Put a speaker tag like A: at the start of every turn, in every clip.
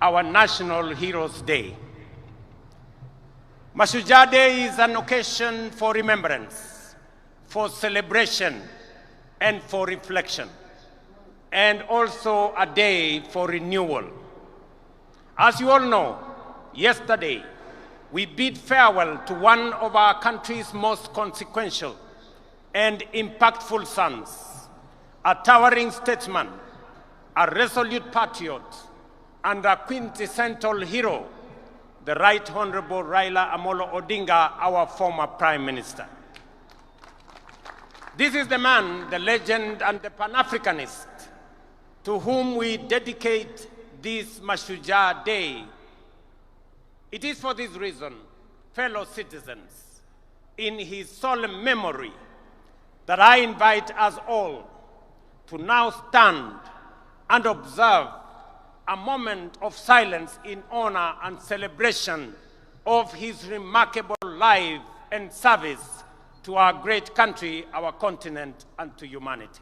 A: our National Heroes Day. Mashujaa Day is an occasion for remembrance, for celebration, and for reflection, and also a day for renewal. As you all know, yesterday we bid farewell to one of our country's most consequential and impactful sons, a towering statesman, a resolute patriot, and a quintessential hero, the Right Honorable Raila Odinga, our former Prime Minister. This is the man, the legend, and the Pan-Africanist to whom we dedicate this Mashujaa Day. It is for this reason, fellow citizens, in his solemn memory, that I invite us all to now stand and observe a moment of silence in honor and celebration of his remarkable life and service to our great country, our continent, and to humanity.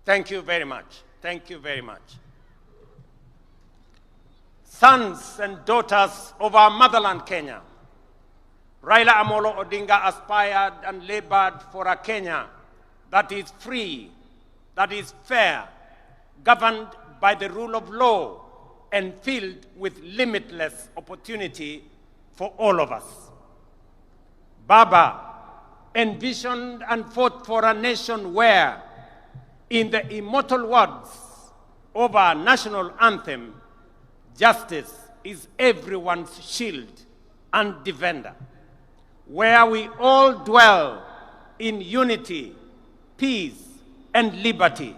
A: Thank you very much. Thank you very much. Sons and daughters of our motherland, Kenya, Raila Odinga aspired and labored for a Kenya that is free, that is fair, governed by the rule of law, and filled with limitless opportunity for all of us. Baba envisioned and fought for a nation where, in the immortal words of our national anthem, justice is everyone's shield and defender, where we all dwell in unity, peace, and liberty,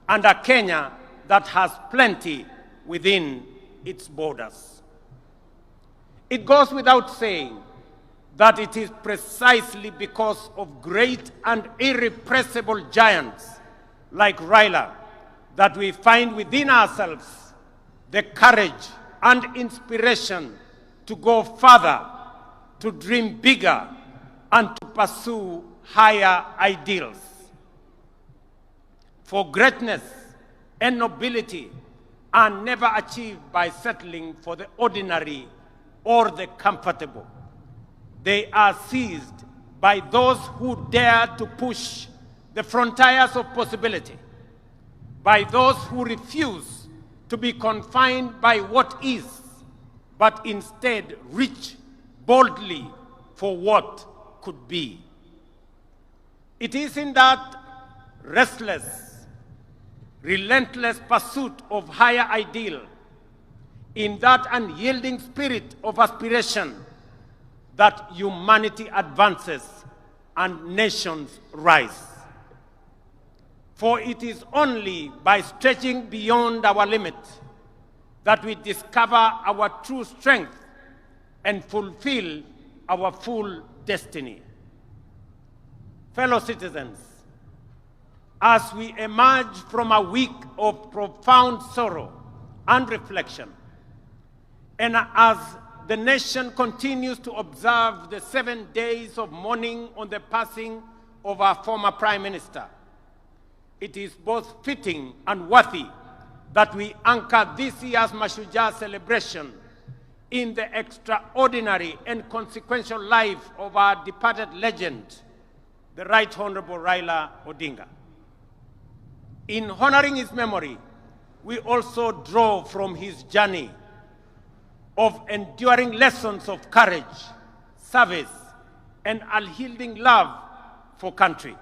A: and a Kenya that has plenty within its borders. It goes without saying that it is precisely because of great and irrepressible giants like Raila that we find within ourselves the courage and inspiration to go further, to dream bigger, and to pursue higher ideals. For greatness and nobility are never achieved by settling for the ordinary or the comfortable. They are seized by those who dare to push the frontiers of possibility, by those who refuse to be confined by what is, but instead reach boldly for what could be. It is in that restless, relentless pursuit of higher ideal, in that unyielding spirit of aspiration, that humanity advances and nations rise. For it is only by stretching beyond our limit that we discover our true strength and fulfill our full destiny. Fellow citizens, as we emerge from a week of profound sorrow and reflection, and as the nation continues to observe the 7 days of mourning on the passing of our former Prime Minister, it is both fitting and worthy that we anchor this year's Mashujaa celebration in the extraordinary and consequential life of our departed legend, the Right Honorable Raila Odinga. In honoring his memory, we also draw from his journey of enduring lessons of courage, service, and unyielding love for country.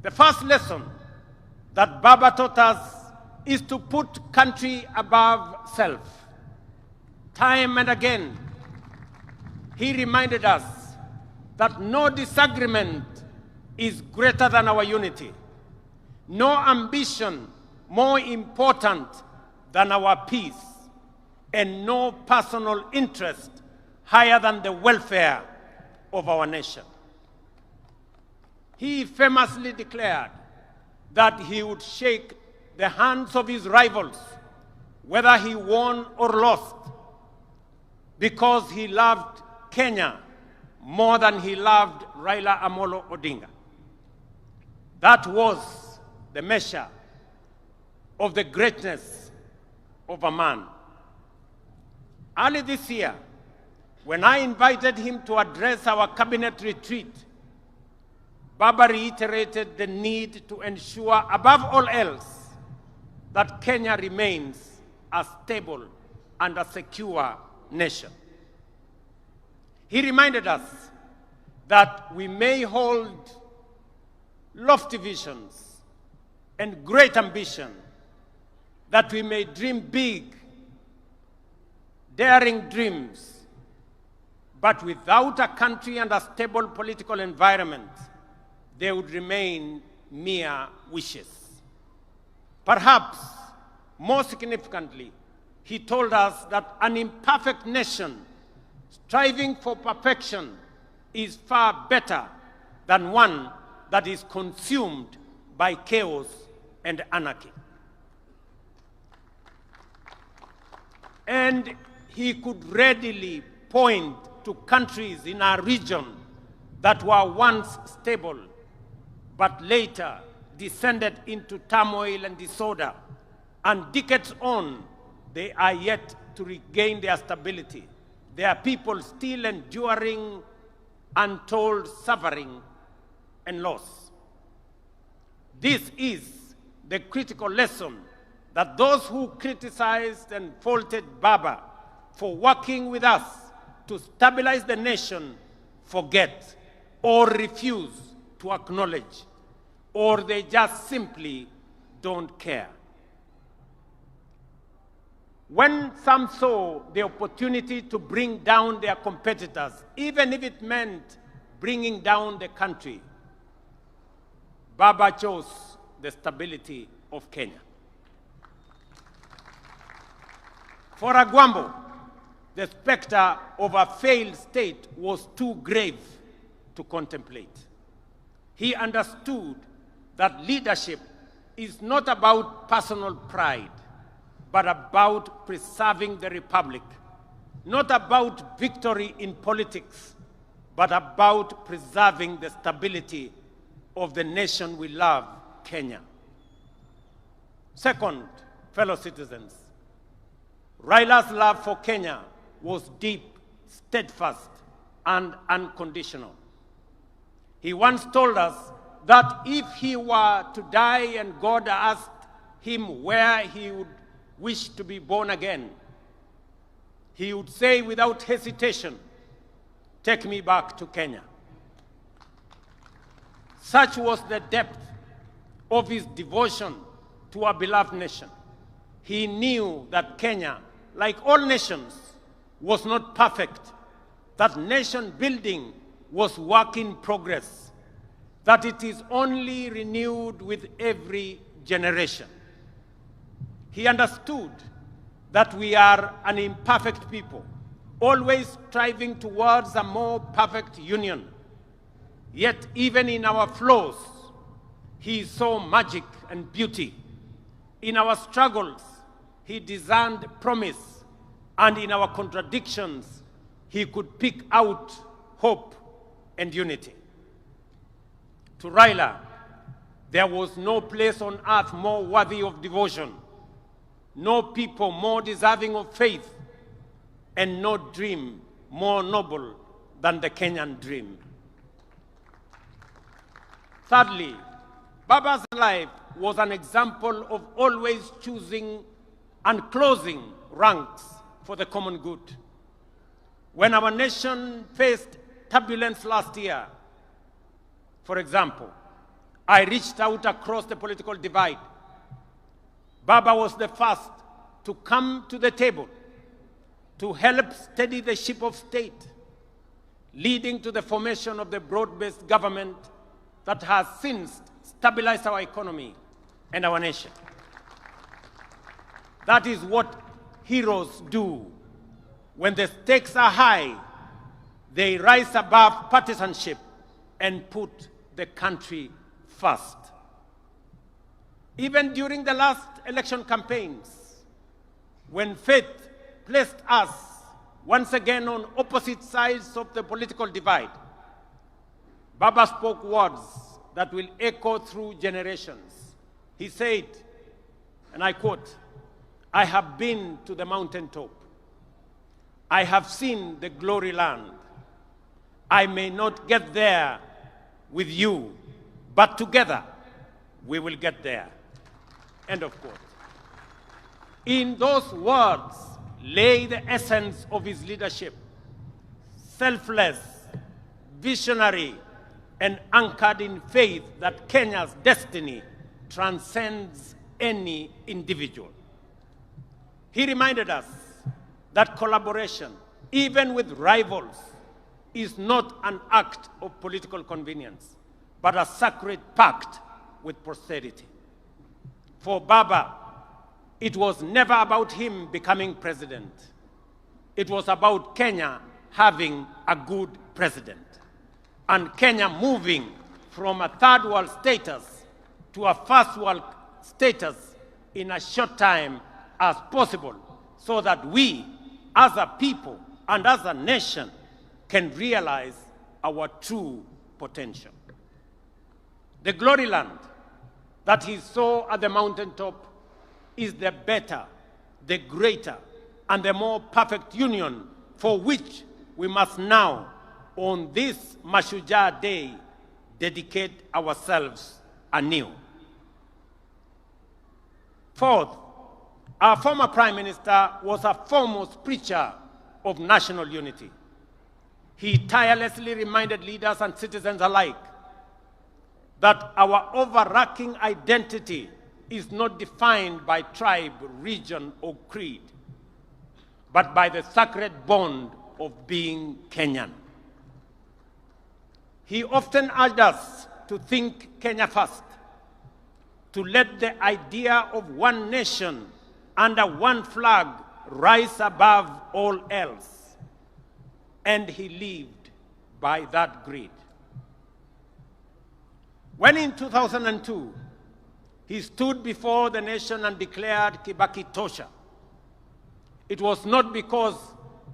A: The first lesson that Baba taught us is to put country above self. Time and again, he reminded us that no disagreement is greater than our unity, no ambition more important than our peace, and no personal interest higher than the welfare of our nation. He famously declared that he would shake the hands of his rivals, whether he won or lost, because he loved Kenya more than he loved Raila Amolo Odinga. That was the measure of the greatness of a man. Early this year, when I invited him to address our cabinet retreat, Baba reiterated the need to ensure, above all else, that Kenya remains a stable and a secure nation. He reminded us that we may hold lofty visions and great ambition, that we may dream big, daring dreams, but without a country and a stable political environment, they would remain mere wishes. Perhaps, more significantly, he told us that an imperfect nation striving for perfection is far better than one that is consumed by chaos and anarchy. And he could readily point to countries in our region that were once stable, but later descended into turmoil and disorder, and decades on, they are yet to regain their stability. There are people still enduring untold suffering and loss. This is the critical lesson that those who criticized and faulted Baba for working with us to stabilize the nation forget or refuse to acknowledge, or they just simply don't care. When some saw the opportunity to bring down their competitors, even if it meant bringing down the country, Baba chose the stability of Kenya. For Agwambo, the specter of a failed state was too grave to contemplate. He understood that leadership is not about personal pride, but about preserving the republic, not about victory in politics, but about preserving the stability of the nation we love, Kenya. Second, fellow citizens, Raila's love for Kenya was deep, steadfast, and unconditional. He once told us that if he were to die and God asked him where he would wish to be born again, he would say without hesitation, "Take me back to Kenya." Such was the depth of his devotion to our beloved nation. He knew that Kenya, like all nations, was not perfect, that nation building was work in progress, that it is only renewed with every generation. He understood that we are an imperfect people, always striving towards a more perfect union. Yet even in our flaws, he saw magic and beauty. In our struggles, he discerned promise, and in our contradictions, he could pick out hope and unity. To Raila, there was no place on earth more worthy of devotion, no people more deserving of faith, and no dream more noble than the Kenyan dream. Thirdly, Baba's life was an example of always choosing and closing ranks for the common good. When our nation faced turbulence last year, for example, I reached out across the political divide. Baba was the first to come to the table to help steady the ship of state, leading to the formation of the broad-based government that has since stabilized our economy and our nation. That is what heroes do. When the stakes are high, they rise above partisanship and put the country first. Even during the last election campaigns, when faith placed us once again on opposite sides of the political divide, Baba spoke words that will echo through generations. He said, and I quote, "I have been to the mountaintop. I have seen the glory land. I may not get there with you, but together we will get there." End of quote. In those words lay the essence of his leadership: selfless, visionary, and anchored in faith that Kenya's destiny transcends any individual. He reminded us that collaboration, even with rivals, is not an act of political convenience, but a sacred pact with posterity. For Baba, it was never about him becoming president. It was about Kenya having a good president, and Kenya moving from a third world status to a first world status in a short time as possible, so that we, as a people and as a nation, can realize our true potential. The glory land that he saw at the mountaintop is the better, the greater, and the more perfect union for which we must now, on this Mashujaa Day, dedicate ourselves anew. Fourth, our former Prime Minister was a foremost preacher of national unity. He tirelessly reminded leaders and citizens alike that our overarching identity is not defined by tribe, region, or creed, but by the sacred bond of being Kenyan. He often urged us to think Kenya first, to let the idea of one nation under one flag rise above all else. And he lived by that creed. When in 2002, he stood before the nation and declared Kibaki Tosha, it was not because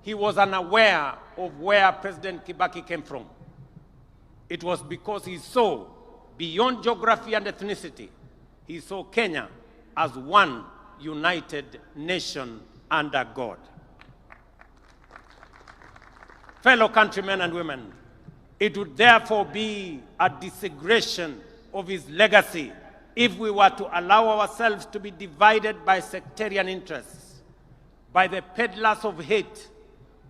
A: he was unaware of where President Kibaki came from. It was because he saw, beyond geography and ethnicity, he saw Kenya as one united nation under God. Fellow countrymen and women, it would therefore be a desecration of his legacy if we were to allow ourselves to be divided by sectarian interests, by the peddlers of hate,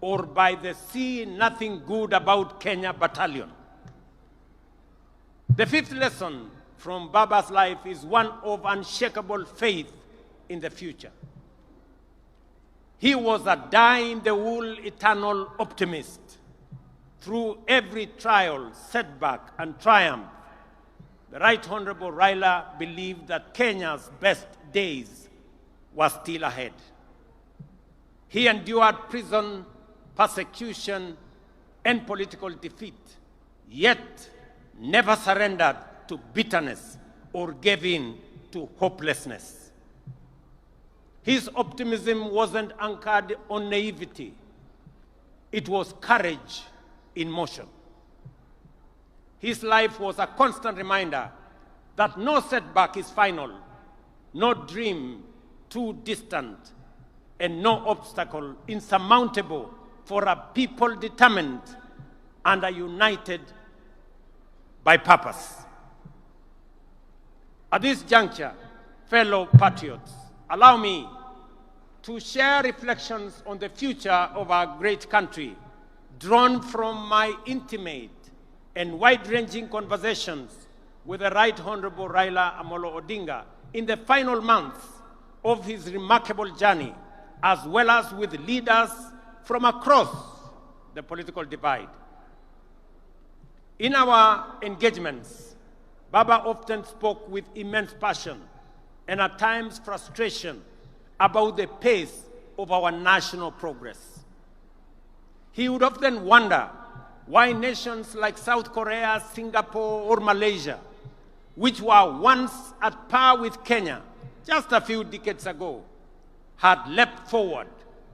A: or by the see nothing good about Kenya battalion. The fifth lesson from Baba's life is one of unshakable faith in the future. He was a die-in-the-wool eternal optimist. Through every trial, setback, and triumph, the Right Honorable Raila believed that Kenya's best days were still ahead. He endured prison, persecution, and political defeat, yet never surrendered to bitterness or gave in to hopelessness. His optimism wasn't anchored on naivety. It was courage in motion. His life was a constant reminder that no setback is final, no dream too distant, and no obstacle insurmountable for a people determined and are united by purpose. At this juncture, fellow patriots, allow me to share reflections on the future of our great country, drawn from my intimate and wide-ranging conversations with the Right Honorable Raila Odinga in the final months of his remarkable journey, as well as with leaders from across the political divide. In our engagements, Baba often spoke with immense passion and at times frustration about the pace of our national progress. He would often wonder why nations like South Korea, Singapore, or Malaysia which were once at par with Kenya just a few decades ago, had leapt forward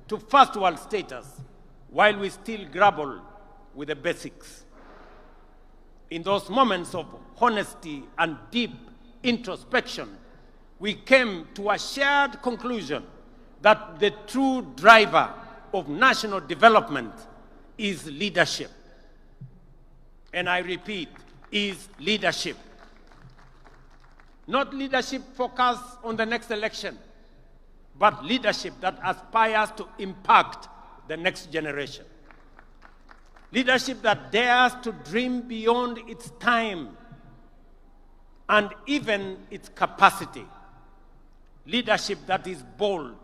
A: to first world status while we still grapple with the basics. In those moments of honesty and deep introspection, we came to a shared conclusion that the true driver of national development is leadership. And I repeat, is leadership. Not leadership focused on the next election, but leadership that aspires to impact the next generation. Leadership that dares to dream beyond its time and even its capacity. Leadership that is bold,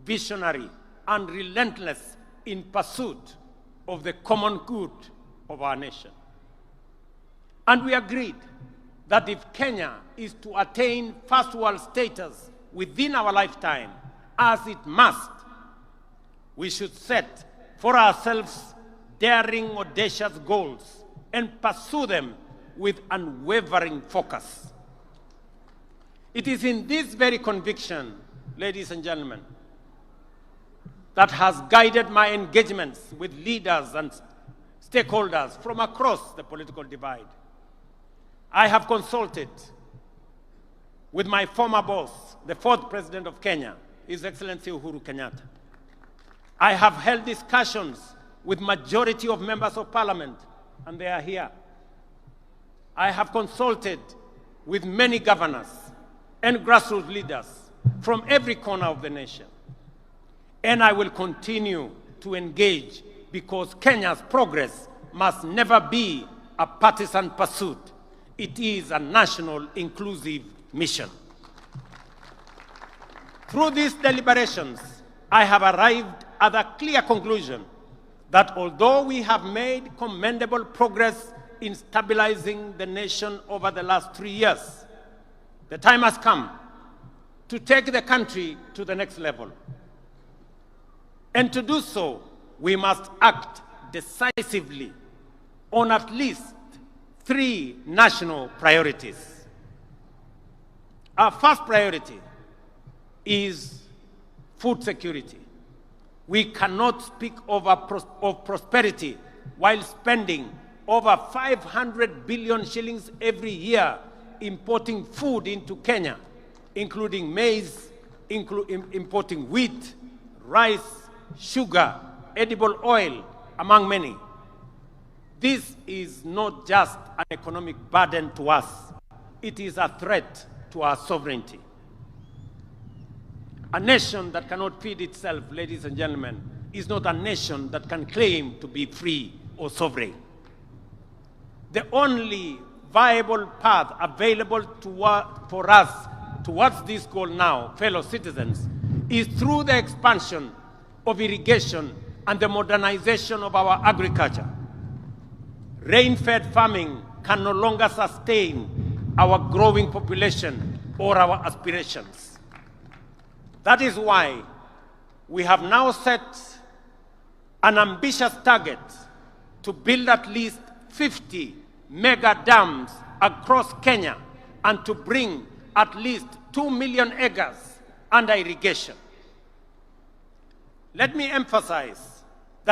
A: visionary, and relentless in pursuit of the common good of our nation. And we agreed that if Kenya is to attain first world status within our lifetime, as it must, we should set for ourselves daring, audacious goals and pursue them with unwavering focus. It is in this very conviction, ladies and gentlemen, that has guided my engagements with leaders and stakeholders from across the political divide. I have consulted with my former boss, the fourth president of Kenya, His Excellency Uhuru Kenyatta. I have held discussions with majority of members of parliament, and they are here. I have consulted with many governors and grassroots leaders from every corner of the nation. And I will continue to engage because Kenya's progress must never be a partisan pursuit. It is a national inclusive mission. Through these deliberations, I have arrived at a clear conclusion that although we have made commendable progress in stabilizing the nation over the last 3 years, the time has come to take the country to the next level. And to do so, we must act decisively on at least 3 national priorities. Our first priority is food security. We cannot speak of prosperity while spending over 500 billion shillings every year importing food into Kenya, including maize, importing wheat, rice, sugar, edible oil, among many. This is not just an economic burden to us. It is a threat to our sovereignty. A nation that cannot feed itself, ladies and gentlemen, is not a nation that can claim to be free or sovereign. The only viable path available for us towards this goal now, fellow citizens, is through the expansion of irrigation and the modernization of our agriculture. Rain-fed farming can no longer sustain our growing population or our aspirations. That is why we have now set an ambitious target to build at least 50 mega dams across Kenya and to bring at least 2 million acres under irrigation. Let me emphasize